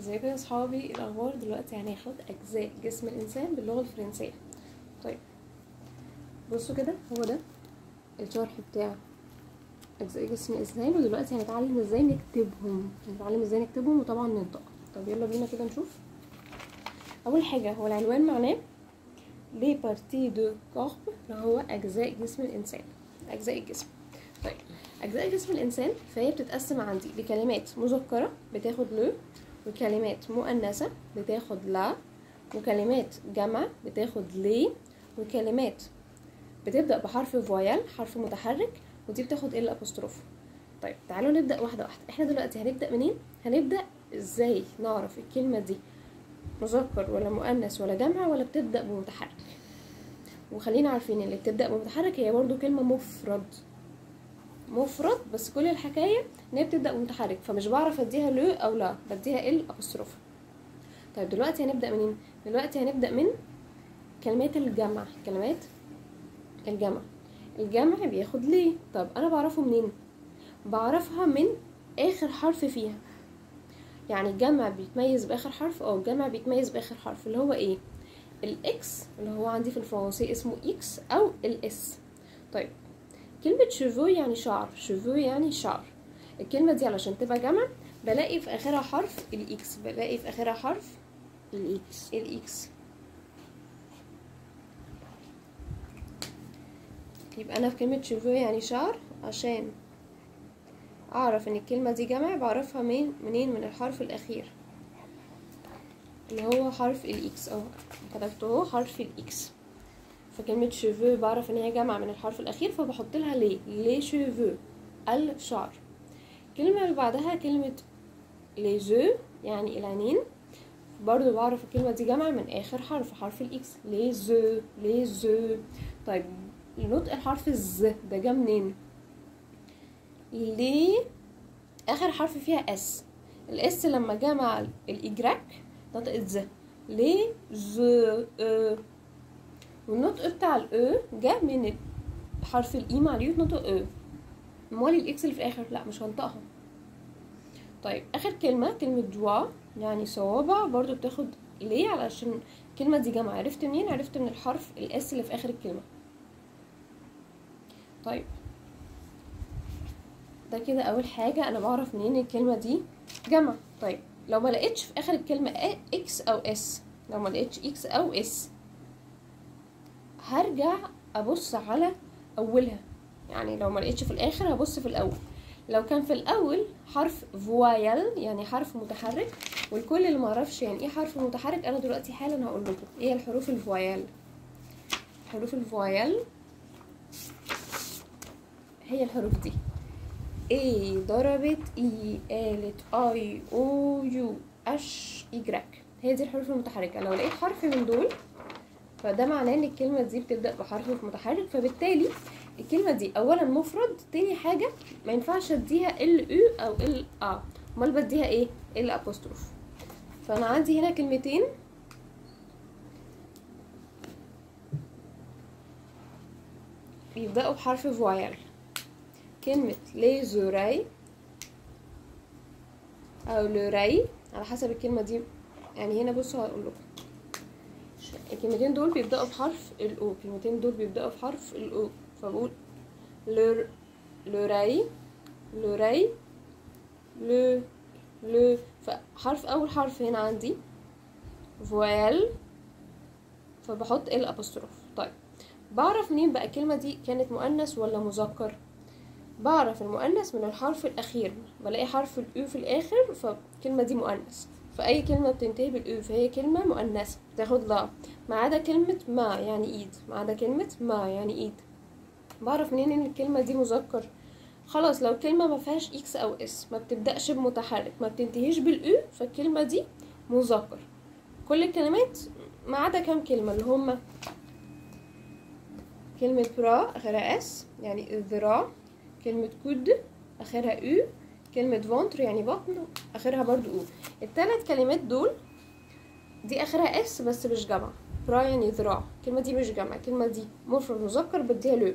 ازيكم يا اصحابي، إيه الاخبار؟ دلوقتي هناخد اجزاء جسم الانسان باللغه الفرنسيه. طيب بصوا كده، هو ده الشرح بتاع اجزاء جسم الانسان، ودلوقتي هنتعلم ازاي نكتبهم وطبعا ننطق. طب يلا بينا كده نشوف. اول حاجه هو العنوان معناه لي بارتي دو كورب، اللي هو اجزاء جسم الانسان، اجزاء الجسم. طيب اجزاء جسم الانسان فهي بتتقسم عندي لكلمات مذكره بتاخد لو، وكلمات مؤنثه بتاخد لا، وكلمات جمع بتاخد لي، وكلمات بتبدا بحرف فويال حرف متحرك ودي بتاخد ال ابوستروف. طيب تعالوا نبدا واحده واحده. احنا دلوقتي هنبدا منين؟ هنبدا ازاي نعرف الكلمه دي مذكر ولا مؤنث ولا جمع ولا بتبدا بمتحرك. وخلينا عارفين اللي بتبدا بمتحرك هي برضو كلمه مفرد، بس كل الحكايه ان هي بتبدا بمتحرك، فمش بعرف اديها لو او لا، بديها ال ابوستروف. طيب دلوقتي هنبدا منين؟ دلوقتي هنبدا من كلمات الجمع. كلمات الجمع بياخد ليه. طب انا بعرفه منين؟ بعرفها من اخر حرف فيها. يعني الجمع بيتميز باخر حرف، الجمع بيتميز باخر حرف اللي هو ايه؟ الاكس، اللي هو عندي في الفرنسي اسمه اكس، او الاس. طيب كلمة شيفو يعني شعر، شيفو يعني شعر. الكلمة دي علشان تبقى جمع بلاقي في اخرها حرف الاكس، الاكس. يبقى انا في كلمة شيفو يعني شعر، عشان اعرف ان الكلمة دي جمع بعرفها منين؟ من الحرف الاخير اللي هو حرف الاكس، كتبته حرف الاكس. فكلمة شيفو بعرف ان هي جمع من الحرف الاخير، فبحط لها لي شيفو، الشعر. الكلمة اللي بعدها كلمة لي جو يعني العينين، برضو بعرف الكلمة دي جمع من اخر حرف الاكس، لي زو. طيب نطق الحرف الز ده جا منين؟ ليه اخر حرف فيها اس، الاس لما جا مع الاجراك نطقت ز، ليه ز. والنطق بتاع الاو جا من حرف الاي مع اليو نطق او. امال الاكس اللي في الاخر لا مش هنطقها. طيب اخر كلمه دوا يعني صوابع، برضو بتاخد ليه علشان الكلمه دي جمع. عرفت منين؟ عرفت من الحرف الاس اللي في اخر الكلمه. طيب ده كده اول حاجه انا بعرف منين الكلمه دي جمع. طيب لو ما لقيتش في اخر الكلمه اكس او اس، لو ما لقيتش اكس او اس هرجع ابص على اولها. يعني لو ما لقيتش في الاخر هبص في الاول. لو كان في الاول حرف فويال يعني حرف متحرك، والكل اللي ما عرفش يعني ايه حرف متحرك انا دلوقتي حالا هقول لكم ايه الحروف الفويال. حروف الفويال هي الحروف دي: اي ضربت اي، قالت اي، او، يو، اش، ايجراك. هي دي الحروف المتحركه. لو لقيت حرف من دول فده معناه ان الكلمه دي بتبدا بحرف متحرك، فبالتالي الكلمه دي اولا مفرد، تاني حاجه ما ينفعش اديها ال او او ال ا، امال بديها ايه؟ ال ابوستروف. فانا عندي هنا كلمتين بيبداوا بحرف فويال. كلمه لي زوراي او لوراي على حسب الكلمه دي. يعني هنا بصوا هقول لكم الكلمتين دول بيبداوا بحرف الاو، الكلمتين دول بيبداوا بحرف الاو، فبقول لوراي، لو. فحرف اول حرف هنا عندي فويل، فبحط ال ابوستروف. طيب بعرف منين بقى الكلمه دي كانت مؤنث ولا مذكر؟ بعرف المؤنث من الحرف الاخير، بلاقي حرف الاو في الاخر فالكلمه دي مؤنث. فاي كلمه بتنتهي بالاو فهي كلمه مؤنثه تاخد لا، ما عدا كلمه ما يعني ايد. بعرف منين ان الكلمه دي مذكر؟ خلاص لو كلمه ما فيهاش اكس او اس، ما بتبداش بمتحرك، ما بتنتهيش بالاو، فالكلمه دي مذكر. كل الكلمات ما عدا كام كلمه اللي هما كلمه برا اخرها اس يعني الذراع، كلمه كود اخرها او، كلمه فونتر يعني بطن اخرها برضو او. الثلاث كلمات دول دي اخرها اس بس مش جمع. برا يعني ذراع، الكلمه دي مش جمع، الكلمه دي مفرد مذكر بديها لو.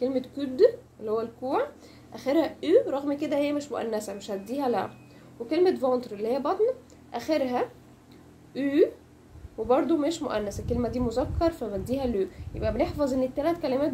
كلمه كود اللي هو الكوع اخرها او، رغم كده هي مش مؤنثه مش هديها لا. وكلمه فونتر اللي هي بطن اخرها او وبرده مش مؤنث، الكلمه دي مذكر فبديها لو. يبقى بنحفظ ان الثلاث كلمات